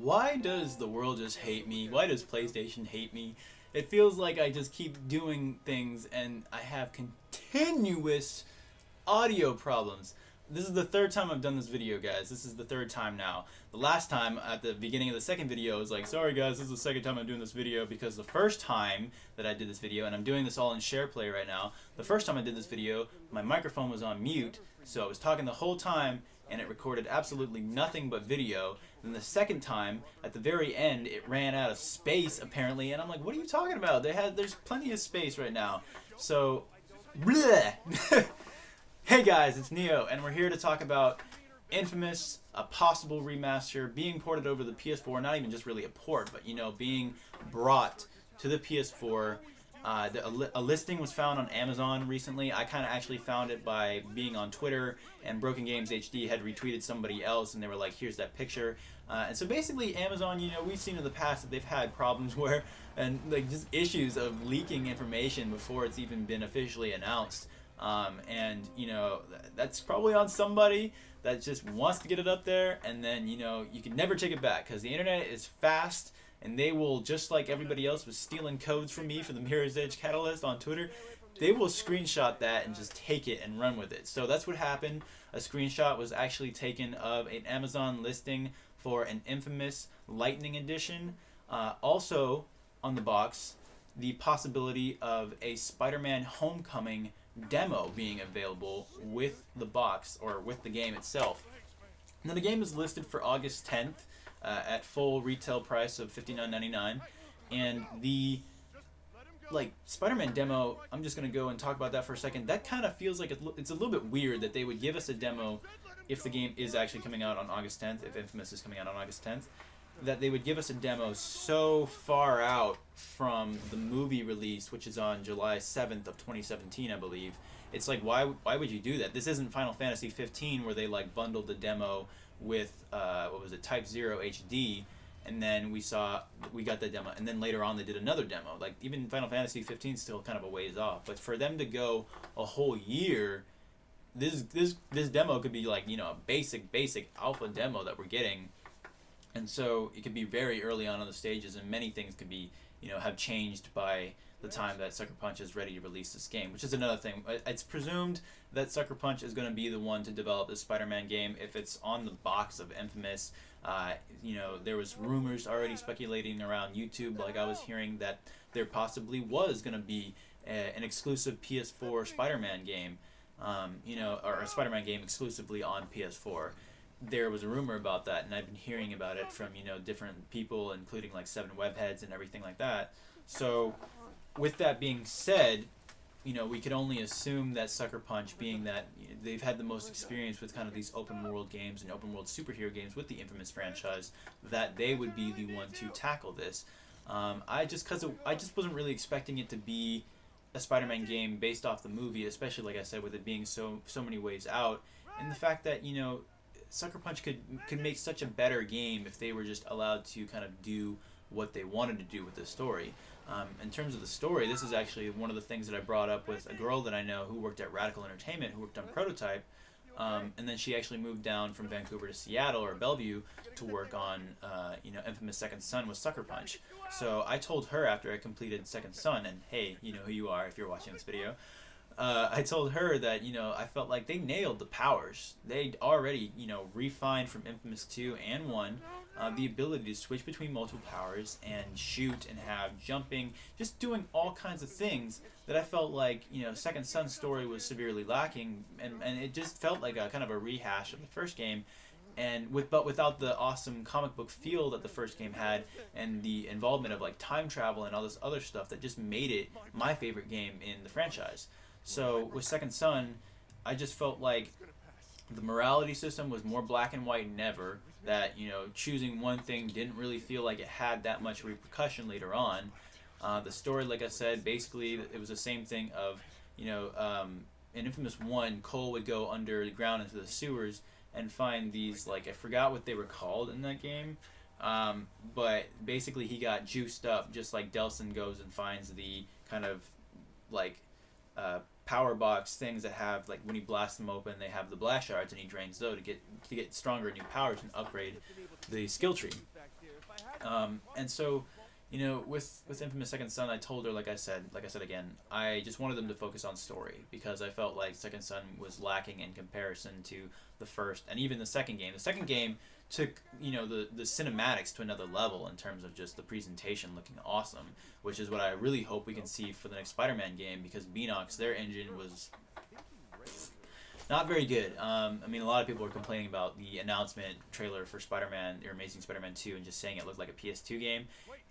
Why does the world just hate me? Why does PlayStation hate me? It feels like I just keep doing things and I have continuous audio problems. This is the third time I've done this video, guys. This is the third time now. The last time, at the beginning of the second video, I was like, sorry guys, this is the second time I'm doing this video, because the first time that I did this video, and I'm doing this all in SharePlay right now, the first time I did this video, my microphone was on mute, so I was talking the whole time, and it recorded absolutely nothing but video. Then the second time, at the very end, it ran out of space, apparently, and I'm like, what are you talking about? There's plenty of space right now. So, bleh! Hey guys, it's Neo, and we're here to talk about inFAMOUS, a possible remaster being ported over the PS4, not even just really a port, but, you know, being brought to the PS4. A listing was found on Amazon recently. I kind of actually found it by being on Twitter, and Broken Games HD had retweeted somebody else, and they were like, here's that picture. And so basically Amazon, you know, we've seen in the past that they've had problems where, and like just issues of leaking information before it's even been officially announced. And you know, that's probably on somebody that just wants to get it up there, and then, you know, you can never take it back because the internet is fast, and they will, just like everybody else was stealing codes from me for the Mirror's Edge Catalyst on Twitter, they will screenshot that and just take it and run with it. So that's what happened. A screenshot was actually taken of an Amazon listing for an inFAMOUS Lightning Edition. Also on the box, the possibility of a Spider-Man Homecoming demo being available with the box, or with the game itself. Now the game is listed for August 10th at full retail price of $59.99, and the Spider-Man demo, I'm just going to go and talk about that for a second. That kind of feels like it's a little bit weird that they would give us a demo if the game is actually coming out on August 10th, if inFAMOUS is coming out on August 10th, that they would give us a demo so far out from the movie release, which is on July 7th of 2017, I believe. It's like, why would you do that? This isn't Final Fantasy 15 where they like bundled the demo with what was it, Type 0 HD, and then we got the demo, and then later on they did another demo. Like, even Final Fantasy 15 is still kind of a ways off, but for them to go a whole year, this demo could be like, you know, a basic alpha demo that we're getting. And so it could be very early on in the stages, and many things could be, you know, have changed by the time that Sucker Punch is ready to release this game, which is another thing. It's presumed that Sucker Punch is going to be the one to develop this Spider-Man game if it's on the box of inFAMOUS. You know, there was rumors already speculating around YouTube, like I was hearing, that there possibly was going to be an exclusive PS4 Spider-Man game, you know, or a Spider-Man game exclusively on PS4. There was a rumor about that, and I've been hearing about it from, you know, different people, including like 7 Webheads and everything like that. So with that being said, you know, we could only assume that Sucker Punch, being that, you know, they've had the most experience with kind of these open world games and open world superhero games with the inFAMOUS franchise, that they would be the one to tackle this. I just wasn't really expecting it to be a Spider-Man game based off the movie, especially, like I said, with it being so many ways out, and the fact that, you know, Sucker Punch could make such a better game if they were just allowed to kind of do what they wanted to do with the story. In terms of the story, this is actually one of the things that I brought up with a girl that I know who worked at Radical Entertainment, who worked on Prototype, and then she actually moved down from Vancouver to Seattle, or Bellevue, to work on you know, inFAMOUS Second Son with Sucker Punch. So I told her after I completed Second Son, and hey, you know who you are if you're watching this video, I told her that, you know, I felt like they nailed the powers. They'd already, you know, refined from inFAMOUS 2 and 1 the ability to switch between multiple powers and shoot and have jumping, just doing all kinds of things that I felt like, you know, Second Son's story was severely lacking, and it just felt like a kind of a rehash of the first game, and but without the awesome comic book feel that the first game had, and the involvement of like time travel and all this other stuff that just made it my favorite game in the franchise. So with Second Son, I just felt like the morality system was more black and white than ever, that, you know, choosing one thing didn't really feel like it had that much repercussion later on. The story, like I said, basically it was the same thing of, you know, in inFAMOUS 1, Cole would go underground into the sewers and find these, like, I forgot what they were called in that game, but basically he got juiced up just like Delson goes and finds the kind of, like, power box things that have, like, when he blasts them open, they have the blast shards, and he drains those to get stronger new powers and upgrade the skill tree. And so, you know, with Infamous Second Son, I told her, like I said again, I just wanted them to focus on story because I felt like Second Son was lacking in comparison to the first and even the second game. The second game took, you know, the cinematics to another level in terms of just the presentation looking awesome, which is what I really hope we can see for the next Spider-Man game, because Beanox, their engine was not very good. I mean, a lot of people were complaining about the announcement trailer for Spider-Man, or Amazing Spider-Man 2, and just saying it looked like a PS2 game.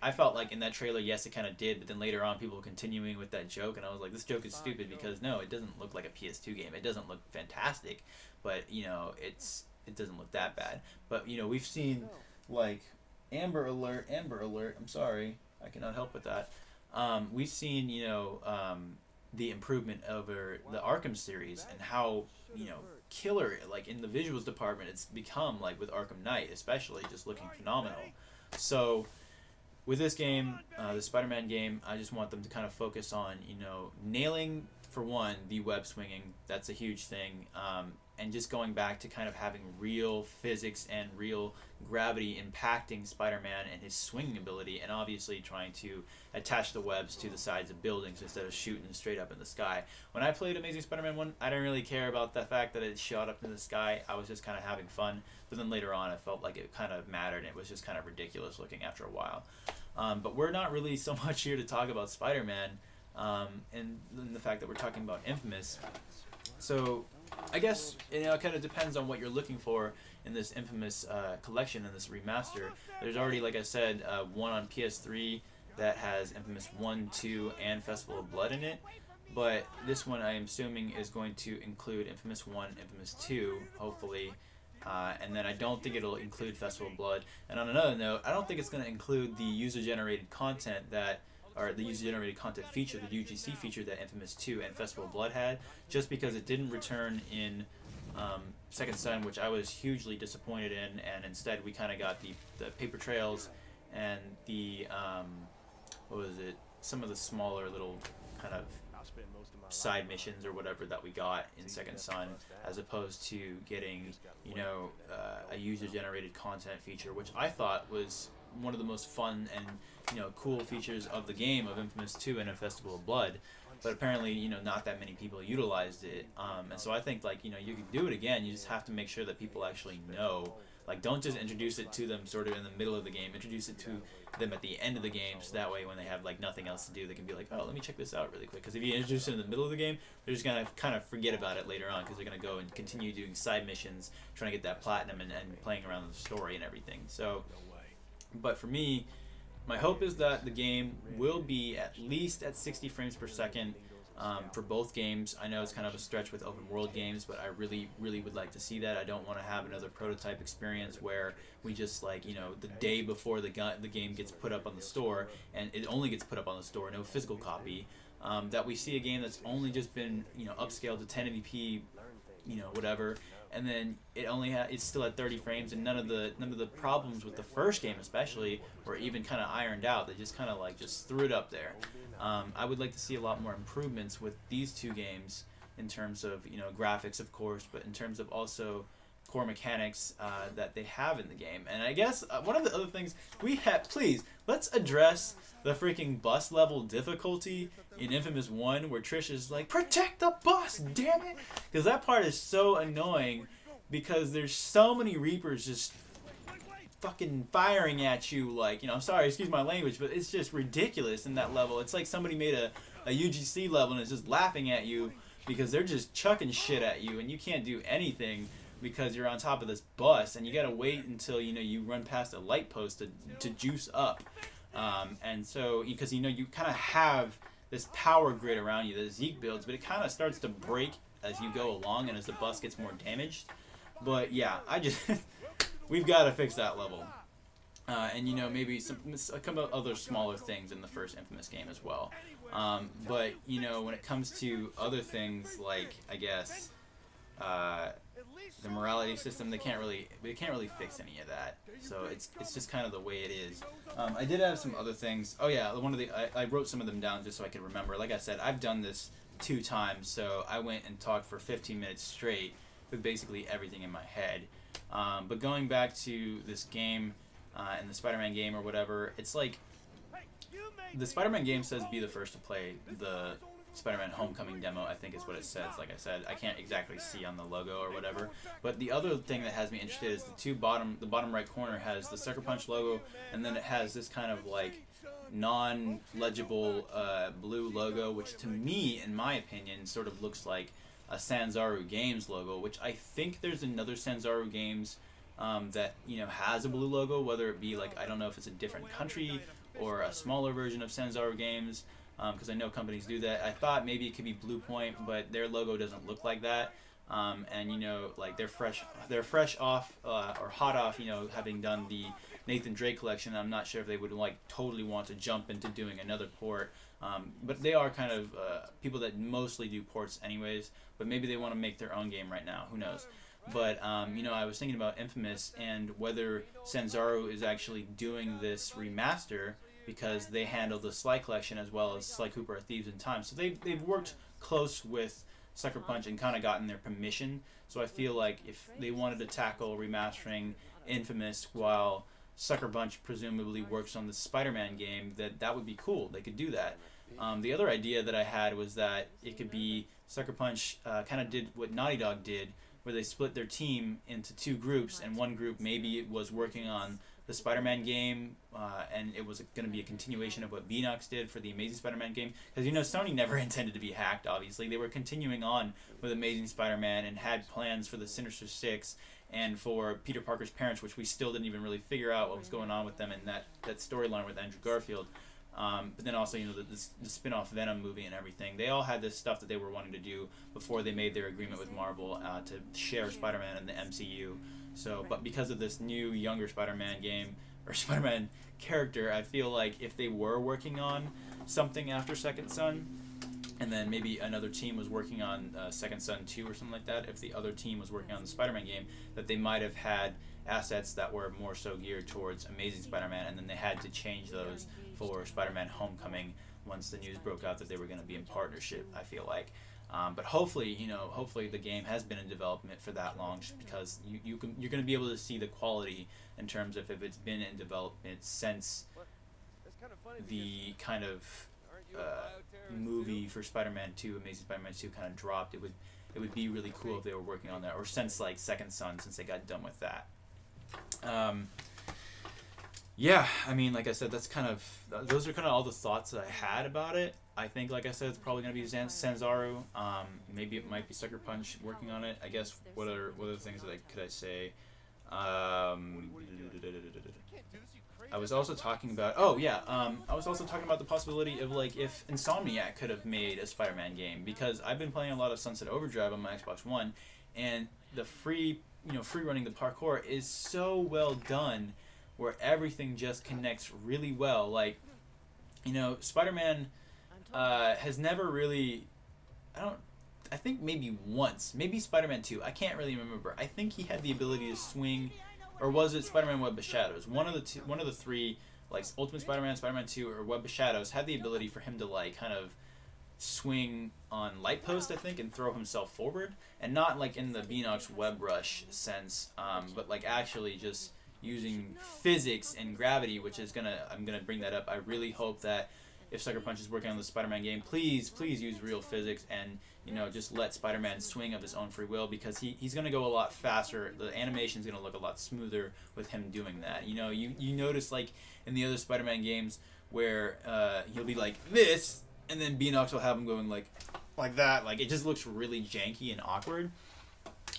I felt like in that trailer, yes, it kind of did, but then later on, people were continuing with that joke, and I was like, this joke is stupid because, no, it doesn't look like a PS2 game. It doesn't look fantastic, but, you know, it doesn't look that bad. But, you know, we've seen, like, Amber Alert, I'm sorry, I cannot help with that. We've seen, you know, the improvement over the Arkham series and how, you know, killer, like, in the visuals department, it's become, like, with Arkham Knight, especially, just looking phenomenal. So, with this game, the Spider-Man game, I just want them to kind of focus on, you know, nailing, for one, the web swinging. That's a huge thing. And just going back to kind of having real physics and real gravity impacting Spider-Man and his swinging ability, and obviously trying to attach the webs to the sides of buildings instead of shooting straight up in the sky. When I played Amazing Spider-Man 1, I didn't really care about the fact that it shot up in the sky. I was just kind of having fun. But then later on, I felt like it kind of mattered, and it was just kind of ridiculous looking after a while. But we're not really so much here to talk about Spider-Man, and the fact that we're talking about Infamous. So I guess, you know, it kind of depends on what you're looking for in this Infamous collection, in this remaster. There's already, like I said, one on PS3 that has Infamous 1, 2, and Festival of Blood in it. But this one, I am assuming, is going to include Infamous 1, Infamous 2, hopefully. And then I don't think it'll include Festival of Blood. And on another note, I don't think it's going to include the user-generated content or the user-generated content feature, the UGC feature that Infamous 2 and Festival of Blood had, just because it didn't return in Second Son, which I was hugely disappointed in, and instead we kind of got the paper trails and the, some of the smaller little kind of side missions or whatever that we got in Second Son, as opposed to getting, you know, a user-generated content feature, which I thought was one of the most fun and, you know, cool features of the game, of Infamous 2 and a Festival of Blood. But apparently, you know, not that many people utilized it. And so I think, like, you know, you can do it again. You just have to make sure that people actually know. Like, don't just introduce it to them sort of in the middle of the game. Introduce it to them at the end of the game, so that way when they have, like, nothing else to do, they can be like, oh, let me check this out really quick. Because if you introduce it in the middle of the game, they're just going to kind of forget about it later on, because they're going to go and continue doing side missions, trying to get that platinum and playing around with the story and everything. So, but for me, my hope is that the game will be at least at 60 frames per second. For both games. I know it's kind of a stretch with open world games, but I really, really would like to see that. I don't want to have another prototype experience where we just, like, you know, the day before the game gets put up on the store, and it only gets put up on the store, no physical copy, that we see a game that's only just been, you know, upscaled to 1080p, you know, whatever, and then it's still at 30 frames, and none of the problems with the first game especially were even kind of ironed out. They just kind of like just threw it up there. I would like to see a lot more improvements with these two games in terms of, you know, graphics, of course, but in terms of also core mechanics that they have in the game. And I guess one of the other things please, let's address the freaking bus level difficulty in Infamous 1, where Trish is like, protect the bus, damn it! Because that part is so annoying, because there's so many Reapers just fucking firing at you, like, you know, I'm sorry, excuse my language, but it's just ridiculous in that level. It's like somebody made a UGC level and is just laughing at you because they're just chucking shit at you, and you can't do anything because you're on top of this bus, and you gotta wait until, you know, you run past a light post to juice up. And so, because, you know, you kind of have this power grid around you that Zeke builds, but it kind of starts to break as you go along and as the bus gets more damaged. But yeah, we've got to fix that level. And, you know, maybe a couple of other smaller things in the first Infamous game as well. But, you know, when it comes to other things like, I guess, the morality system, they can't really fix any of that. So it's just kind of the way it is. I did have some other things. Oh yeah, I wrote some of them down just so I could remember. Like I said, I've done this 2 times, so I went and talked for 15 minutes straight with basically everything in my head. But going back to this game, in the Spider-Man game or whatever. It's like the Spider-Man game says be the first to play the Spider-Man Homecoming demo, I think is what it says. Like I said, I can't exactly see on the logo or whatever. But the other thing that has me interested is the bottom right corner has the Sucker Punch logo, and then it has this kind of like non-legible blue logo, which to me, in my opinion, sort of looks like a Sanzaru Games logo, which I think there's another Sanzaru Games that, you know, has a blue logo, whether it be like, I don't know if it's a different country or a smaller version of Sanzaru Games, because I know companies do that. I thought maybe it could be Blue Point, but their logo doesn't look like that. And you know, like they're fresh off or hot off, you know, having done the Nathan Drake collection. I'm not sure if they would like totally want to jump into doing another port, but they are kind of people that mostly do ports anyways. But maybe they want to make their own game right now. Who knows? But you know, I was thinking about inFAMOUS and whether Sanzaru is actually doing this remaster, because they handle the Sly collection as well as Sly Cooper or Thieves in Time. So they've worked close with Sucker Punch and kind of gotten their permission. So I feel like if they wanted to tackle remastering inFAMOUS while Sucker Punch presumably works on the Spider-Man game, that would be cool. They could do that. The other idea that I had was that it could be Sucker Punch kind of did what Naughty Dog did, where they split their team into two groups, and one group maybe it was working on the Spider-Man game, and it was going to be a continuation of what Beanox did for the Amazing Spider-Man game. Because, you know, Sony never intended to be hacked, obviously. They were continuing on with Amazing Spider-Man and had plans for the Sinister Six and for Peter Parker's parents, which we still didn't even really figure out what was going on with them in that storyline with Andrew Garfield. But then also, you know, the spin-off Venom movie and everything. They all had this stuff that they were wanting to do before they made their agreement with Marvel to share Spider-Man in the MCU. So, but because of this new, younger Spider-Man game, or Spider-Man character, I feel like if they were working on something after Second Son, and then maybe another team was working on Second Son 2 or something like that, if the other team was working on the Spider-Man game, that they might have had assets that were more so geared towards Amazing Spider-Man, and then they had to change those for Spider-Man Homecoming once the news broke out that they were going to be in partnership, I feel like. But hopefully, you know, hopefully the game has been in development for that long, just because you're going to be able to see the quality in terms of if it's been in development since the kind of movie for Spider-Man 2, Amazing Spider-Man 2 kind of dropped. It would be really cool if they were working on that, or since like Second Son, since they got done with that. Yeah, I mean, like I said, those are kind of all the thoughts that I had about it. I think, like I said, it's probably going to be Sanzaru. Maybe it might be Sucker Punch working on it. I guess, what other things could I say? I was also talking about, I was also talking about the possibility of, like, if Insomniac could have made a Spider-Man game, because I've been playing a lot of Sunset Overdrive on my Xbox One, and the free running the parkour is so well done, where everything just connects really well. Like, you know, Spider-Man has never really, I think maybe once, maybe Spider-Man 2, I can't really remember. I think he had the ability to swing, or was it Spider-Man Web of Shadows? One of the three, like Ultimate Spider-Man, Spider-Man 2, or Web of Shadows, had the ability for him to, like, kind of swing on light post, I think, and throw himself forward, and not like in the Beanox Web Rush sense, but like actually just using physics and gravity, which is I'm gonna bring that up. I really hope that if Sucker Punch is working on the Spider-Man game, please use real physics and, you know, just let Spider-Man swing of his own free will, because he's gonna go a lot faster. The animation's gonna look a lot smoother with him doing that. You know, you notice, like, in the other Spider-Man games where he'll be like this, and then Beanox will have him going like that. Like, it just looks really janky and awkward.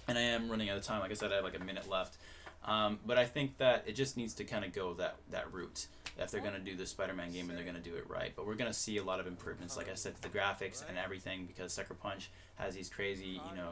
And I am running out of time. Like I said, I have like a minute left. But I think that it just needs to kind of go that route if they're going to do the Spider-Man game, and they're going to do it right. But we're going to see a lot of improvements, like I said, to the graphics and everything, because Sucker Punch has these crazy, you know,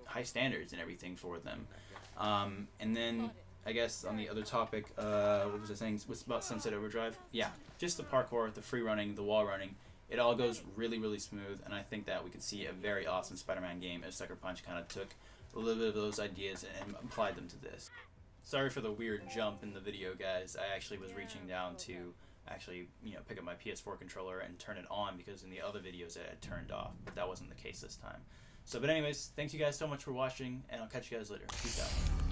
high standards and everything for them. And then, I guess, on the other topic, what was I saying? What's about Sunset Overdrive? Yeah, just the parkour, the free running, the wall running. It all goes really, really smooth, and I think that we could see a very awesome Spider-Man game if Sucker Punch kind of took a little bit of those ideas and applied them to this. Sorry for the weird jump in the video, guys. I actually was reaching down to pick up my PS4 controller and turn it on, because in the other videos it had turned off, but that wasn't the case this time. So, but anyways, thanks you guys so much for watching, and I'll catch you guys later. Peace out.